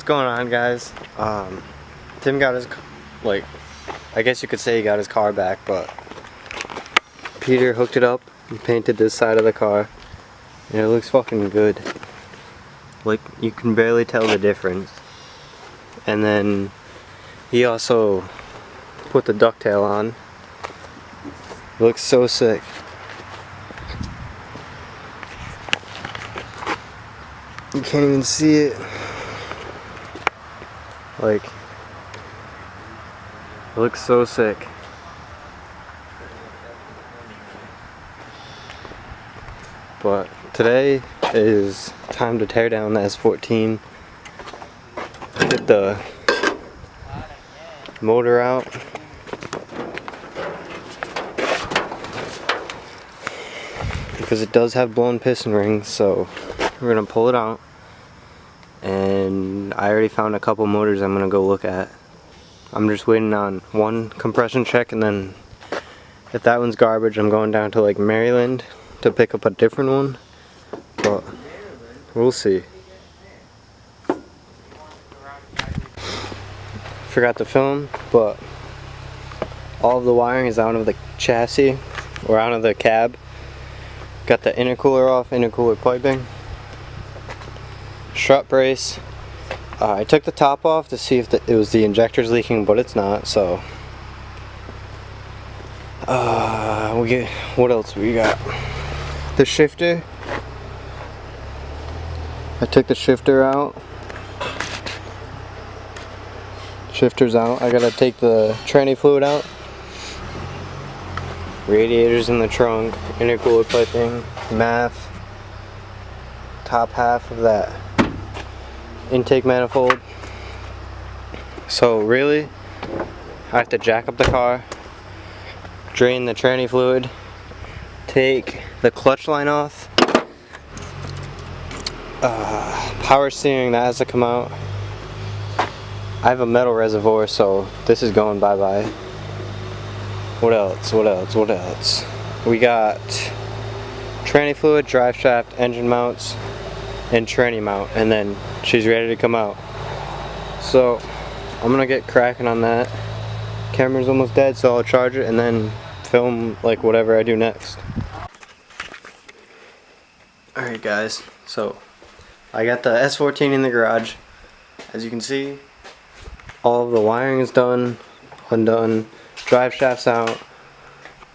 going on, guys? Tim got his, I guess you could say he got his car back, but Peter hooked it up and painted this side of the car, and it looks fucking good. Like, you can barely tell the difference. And then he also put the ducktail on. It looks so sick. You can't even see it. Like, it looks so sick. But today is time to tear down the S14. Get the motor out. Because it does have blown piston rings, so we're gonna pull it out. And I already found a couple motors I'm gonna go look at. I'm just waiting on one compression check, and then if that one's garbage, I'm going down to like Maryland to pick up a different one. But we'll see. Forgot to film, but all of the wiring is out of the chassis or out of the cab. Got the intercooler off, intercooler piping. Strut brace. I took the top off to see if it was the injectors leaking, but it's not. So what else we got? The shifter. I took the shifter out. Shifter's out. I gotta take the tranny fluid out. Radiators in the trunk, intercooler piping, MAF, top half of that intake manifold. So really, I have to jack up the car, drain the tranny fluid, take the clutch line off, power steering, that has to come out. I have a metal reservoir, so this is going bye-bye. What else? We got tranny fluid, drive shaft, engine mounts, and tranny mount, and then she's ready to come out. So I'm gonna get cracking on that. Camera's almost dead, so I'll charge it and then film like whatever I do next. Alright guys, so I got the S14 in the garage. As you can see, all of the wiring is done, undone. Drive shaft's out,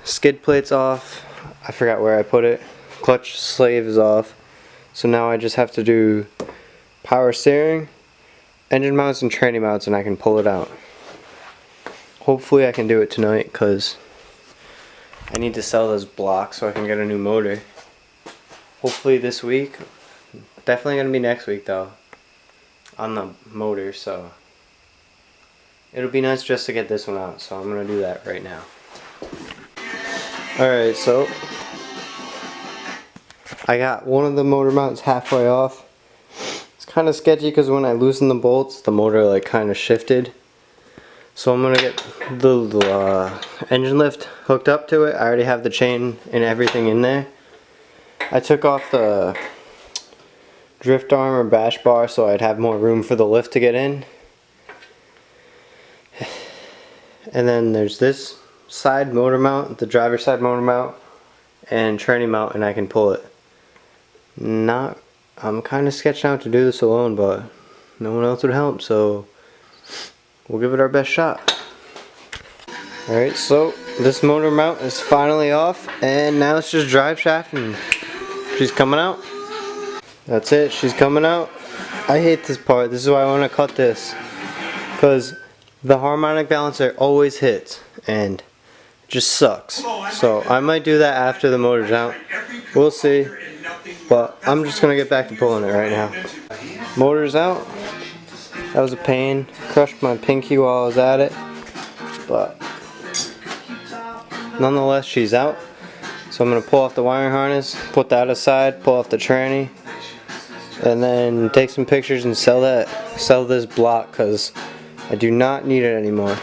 skid plate's off, I forgot where I put it, clutch slave is off, so now I just have to do power steering, engine mounts, and tranny mounts, and I can pull it out. Hopefully I can do it tonight, because I need to sell this block so I can get a new motor. Hopefully this week, definitely going to be next week though, on the motor, so it'll be nice just to get this one out, so I'm going to do that right now. Alright, so I got one of the motor mounts halfway off. It's kind of sketchy because when I loosened the bolts, the motor like kind of shifted. So I'm going to get the engine lift hooked up to it. I already have the chain and everything in there. I took off the drift arm or bash bar so I'd have more room for the lift to get in. And then there's this side motor mount, the driver's side motor mount, and tranny mount, and I can pull it. I'm kind of sketched out to do this alone, but no one else would help, so we'll give it our best shot. Alright, so this motor mount is finally off, and now it's just drive shaft, and she's coming out. That's it, she's coming out. I hate this part. This is why I want to cut this, because the harmonic balancer always hits and it just sucks. So I might do that after the motor's out. We'll see. But I'm just gonna get back to pulling it right now. Motor's out. That was a pain. Crushed my pinky while I was at it. But nonetheless, she's out. So I'm gonna pull off the wiring harness, put that aside, pull off the tranny, and then take some pictures and sell this block, because I do not need it anymore.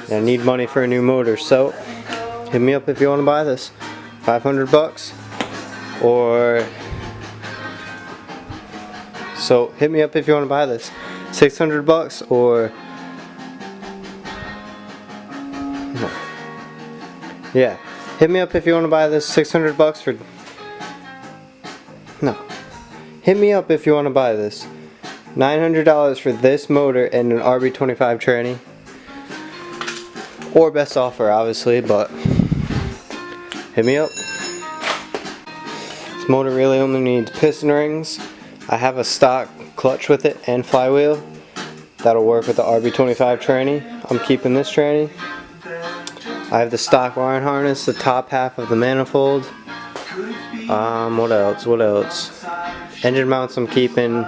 I need money for a new motor, so hit me up if you want to buy this. 500 bucks or So hit me up if you want to buy this. 600 bucks or no. Yeah, hit me up if you want to buy this. 600 bucks for no. Hit me up if you want to buy this. $900 for this motor and an RB25 tranny. Or best offer, obviously, but hit me up. This motor really only needs piston rings. I have a stock clutch with it and flywheel. That'll work with the RB25 tranny. I'm keeping this tranny. I have the stock wiring harness, the top half of the manifold. What else? Engine mounts I'm keeping.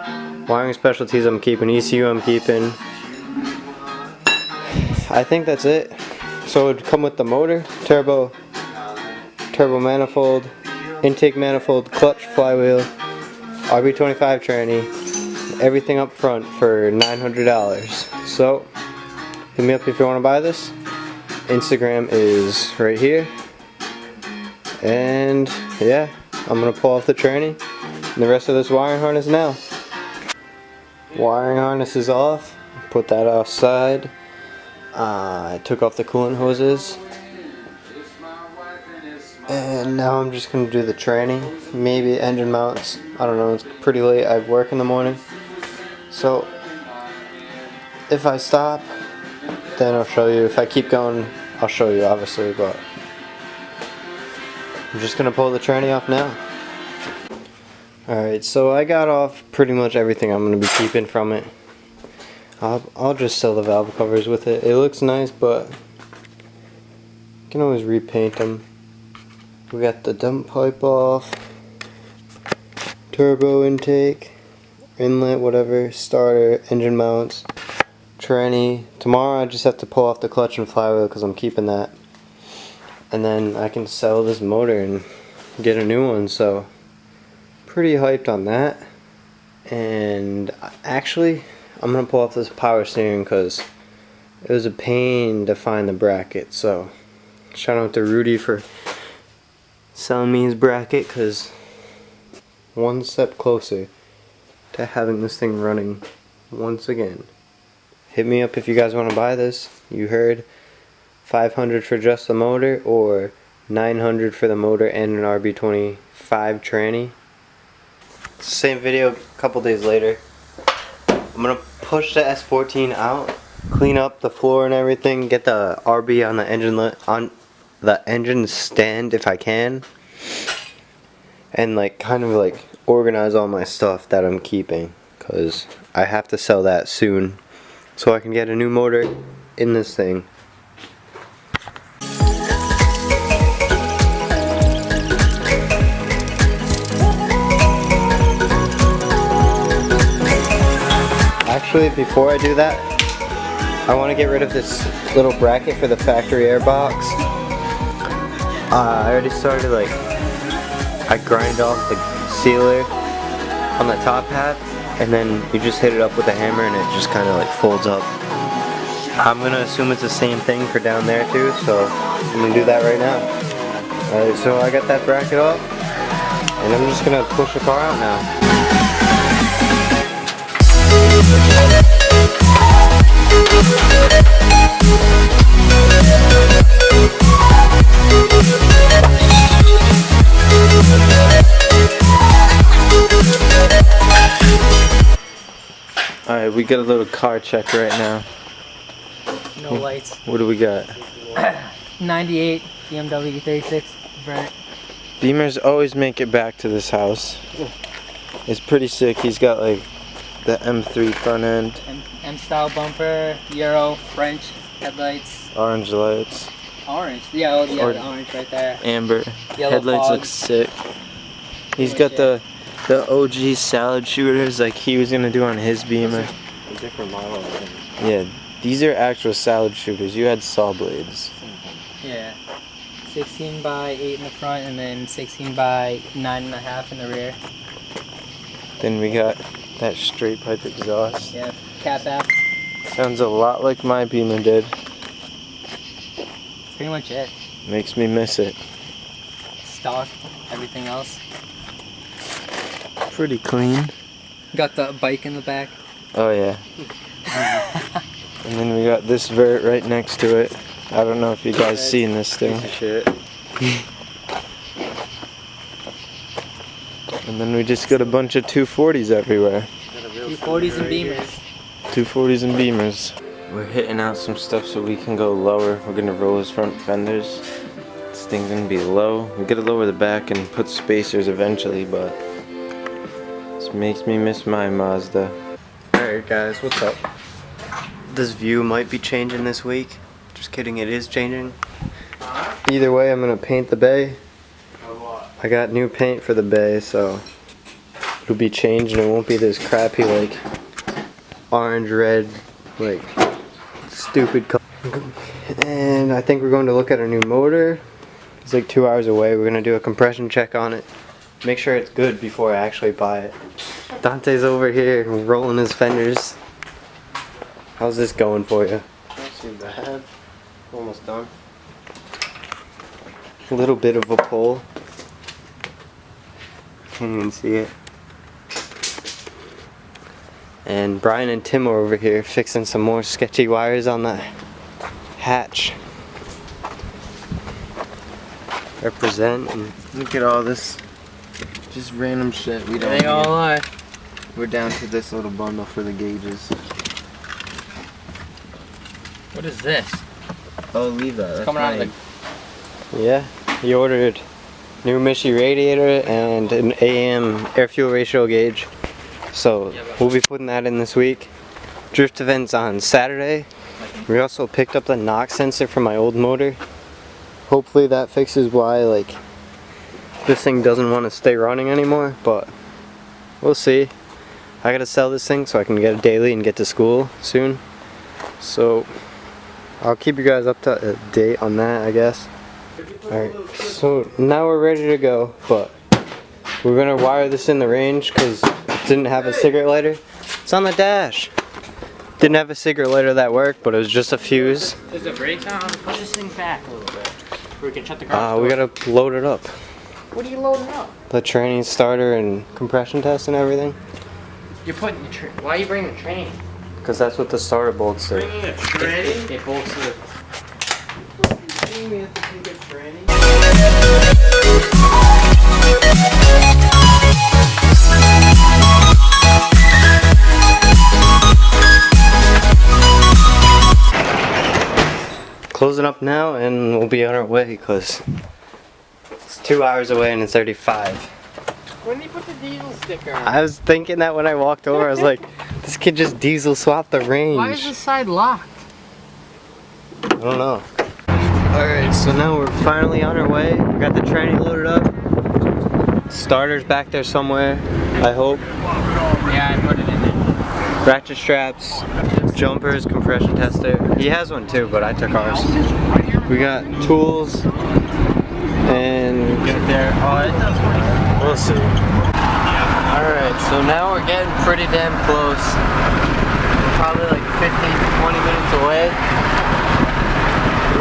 Wiring specialties I'm keeping. ECU I'm keeping. I think that's it. So it would come with the motor, turbo manifold, intake manifold, clutch, flywheel, RB25 tranny, everything up front for $900. So hit me up if you want to buy this. Instagram is right here. And yeah, I'm gonna pull off the tranny and the rest of this wiring harness now. Wiring harness is off. Put that outside. I took off the coolant hoses. And now I'm just going to do the tranny. Maybe engine mounts. I don't know, it's pretty late. I work in the morning. So if I stop, then I'll show you. If I keep going, I'll show you obviously. But I'm just going to pull the tranny off now. Alright, so I got off pretty much everything I'm going to be keeping from it. I'll just sell the valve covers with it. It looks nice, but you can always repaint them. We got the dump pipe off, turbo intake, inlet, whatever, starter, engine mounts, tranny. Tomorrow I just have to pull off the clutch and flywheel because I'm keeping that. And then I can sell this motor and get a new one, so pretty hyped on that. And actually, I'm gonna pull off this power steering because it was a pain to find the bracket. So shout out to Rudy for selling me his bracket, because one step closer to having this thing running once again. Hit me up if you guys want to buy this. You heard $500 for just the motor or $900 for the motor and an RB25 tranny. Same video a couple days later. I'm gonna push the S14 out, clean up the floor and everything, get the RB on the engine stand if I can, and like kind of like organize all my stuff that I'm keeping, because I have to sell that soon so I can get a new motor in this thing. Actually, before I do that, I want to get rid of this little bracket for the factory air box. I already started, like, I grind off the sealer on the top half, and then you just hit it up with a hammer and it just kind of like folds up. I'm going to assume it's the same thing for down there too, so I'm going to do that right now. Alright, so I got that bracket up, and I'm just going to push the car out now. Alright, we got a little car check right now. No lights. What do we got? 98 BMW 36 Vert. Beamers always make it back to this house. It's pretty sick. He's got like the M3 front end. M-style bumper, Euro, French headlights. Orange lights. Orange? Yeah, oh, yeah, the orange right there. Amber. Yellow Headlights fog. look sick. He's got the OG salad shooters like he was gonna do on his Beamer. A different model, I think. Yeah, these are actual salad shooters. You had saw blades. Yeah. 16 by 8 in the front and then 16 by 9.5 in the rear. Then we got that straight pipe exhaust. Yeah, cat back. Sounds a lot like my Beamer did. That's pretty much it. Makes me miss it. Stock, everything else. Pretty clean. Got the bike in the back. Oh yeah. And then we got this vert right next to it. I don't know if you guys seen this thing. Piece of shit. And then we just got a bunch of 240s everywhere. 240s and Beamers. 240s and Beamers. We're hitting out some stuff so we can go lower. We're gonna roll his front fenders. This thing's gonna be low. We gotta lower the back and put spacers eventually, but this makes me miss my Mazda. Alright guys, what's up? This view might be changing this week. Just kidding, it is changing. Either way, I'm gonna paint the bay. I got new paint for the bay, so it'll be changed and it won't be this crappy like orange red like stupid color. And I think we're going to look at our new motor. It's like 2 hours away. We're gonna do a compression check on it. Make sure it's good before I actually buy it. Dante's over here rolling his fenders. How's this going for you? Not too bad. Almost done. A little bit of a pull. Can't even see it. And Brian and Tim are over here fixing some more sketchy wires on the hatch. Represent and Look at all this just random shit we don't They need. all are. We're down to this little bundle for the gauges. What is this? Oh, leave that. That's Coming out of mine. yeah, he ordered new Mishi radiator and an AM air fuel ratio gauge. So we'll be putting that in this week. Drift event's on Saturday. We also picked up the knock sensor from my old motor. Hopefully that fixes why like this thing doesn't want to stay running anymore, but we'll see. I gotta sell this thing so I can get a daily and get to school soon. So I'll keep you guys up to date on that, I guess. Alright, so now we're ready to go, but we're gonna wire this in the range because it didn't have a cigarette lighter. It's on the dash. Didn't have a cigarette lighter that worked, but it was just a fuse. There's a brake on. Push this thing back a little bit. We can shut the garage We door. gotta load it up. What are you loading up? The training starter and compression test and everything. You're putting the train. Why are you bringing the train? Because that's what the starter bolts do. It bolts to the. Closing up now and we'll be on our way because it's 2 hours away and it's 35. When did you put the diesel sticker on? I was thinking that when I walked over, I was like, this kid just diesel swapped the range. Why is this side locked? I don't know. Alright, so now we're finally on our way. We got the tranny loaded up. Starter's back there somewhere, I hope. Yeah, I put it in there. Ratchet straps, jumpers, compression tester. He has one too, but I took ours. We got tools and Get there. Oh, it does work. we'll see. Alright, so now we're getting pretty damn close. We're probably like 15 to 20 minutes away.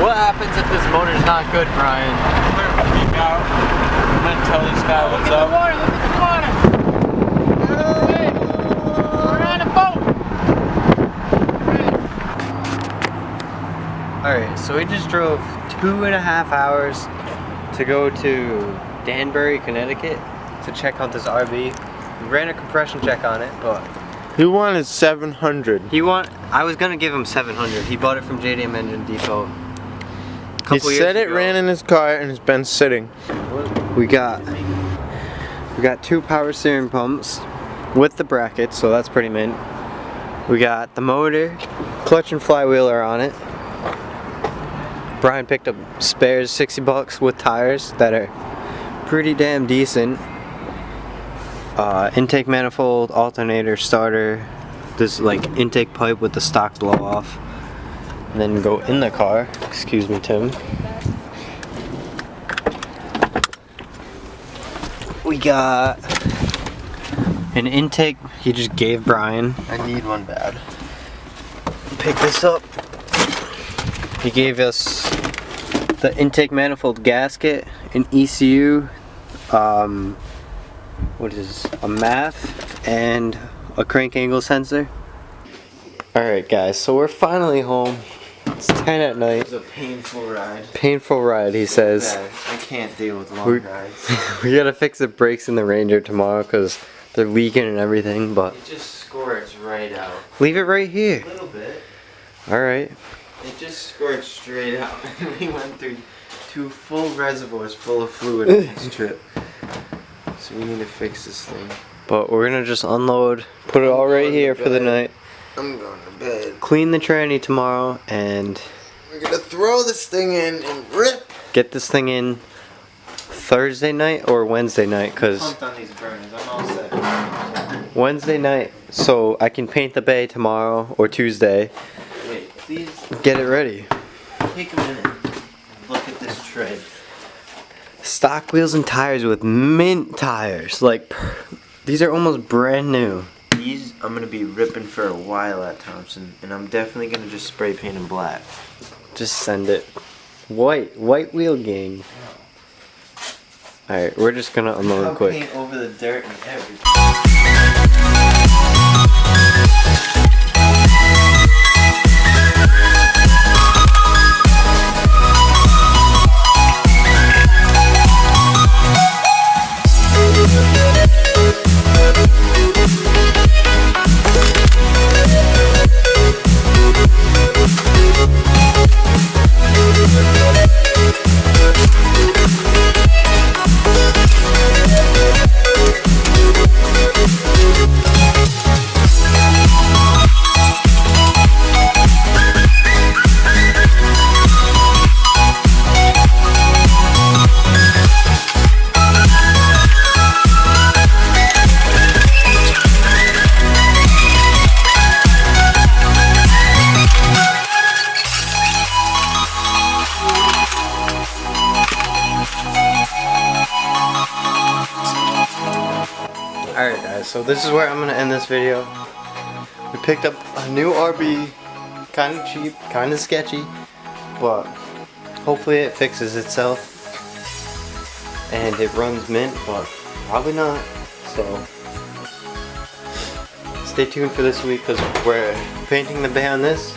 What happens if this motor's not good, Brian? We're gonna freak out. I'm gonna tell this guy what's up. Look at the water! Hey, we're on a boat! Alright, so we just drove 2.5 hours to go to Danbury, Connecticut to check out this RB. We ran a compression check on it, but He wanted 700. I was gonna give him 700. He bought it from JDM Engine Depot. He said it ran in his car and it's been sitting. We got 2 power steering pumps with the brackets, so that's pretty mint. We got the motor, clutch and flywheel are on it. Brian picked up spares, 60 bucks with tires that are pretty damn decent. Intake manifold, alternator, starter, this like intake pipe with the stock blow off. And then go in the car. Excuse me, Tim. We got an intake he just gave Brian. I need one bad. Pick this up. He gave us the intake manifold gasket, an ECU, what is this? A math, and a crank angle sensor. Alright guys, so we're finally home. It's 10 at night. It was a painful ride. Painful ride, he says. Bad. I can't deal with long rides. We gotta fix the brakes in the Ranger tomorrow because they're leaking and everything, but It just squirts right out. leave it right here. A little bit. Alright. It just squirts straight out. We went through 2 full reservoirs full of fluid on this trip. So we need to fix this thing. But we're gonna just unload, put it all right here for the night. I'm going to bed. Clean the tranny tomorrow and We're gonna throw this thing in and rip. get this thing in Thursday night or Wednesday night, because Pumped on these burners. I'm all set. Wednesday night so I can paint the bay tomorrow or Tuesday. Wait, please Get it ready. take a minute and look at this tread. Stock wheels and tires with mint tires. Like, these are almost brand new. These I'm gonna be ripping for a while at Thompson, and I'm definitely gonna just spray paint them black. Just send it. White wheel gang. Alright, we're just gonna unload I'll quick. paint over the dirt and everything. Alright guys, so this is where I'm gonna end this video. We picked up a new RB, kind of cheap, kind of sketchy, but hopefully it fixes itself and it runs mint, but probably not. So stay tuned for this week because we're painting the bay on this.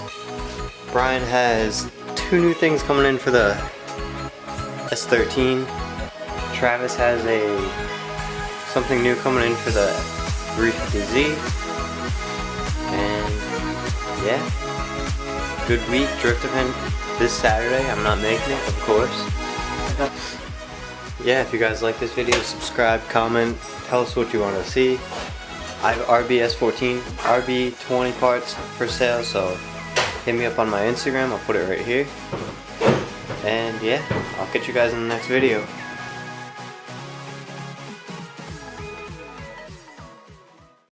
Brian has 2 new things coming in for the S13. Travis has something new coming in for the 350Z. And yeah, good week drift event this Saturday. I'm not making it, of course. Yeah, if you guys like this video, subscribe, comment, tell us what you want to see. I have RB20 RB20 parts for sale, so hit me up on my Instagram. I'll put it right here. And yeah, I'll catch you guys in the next video.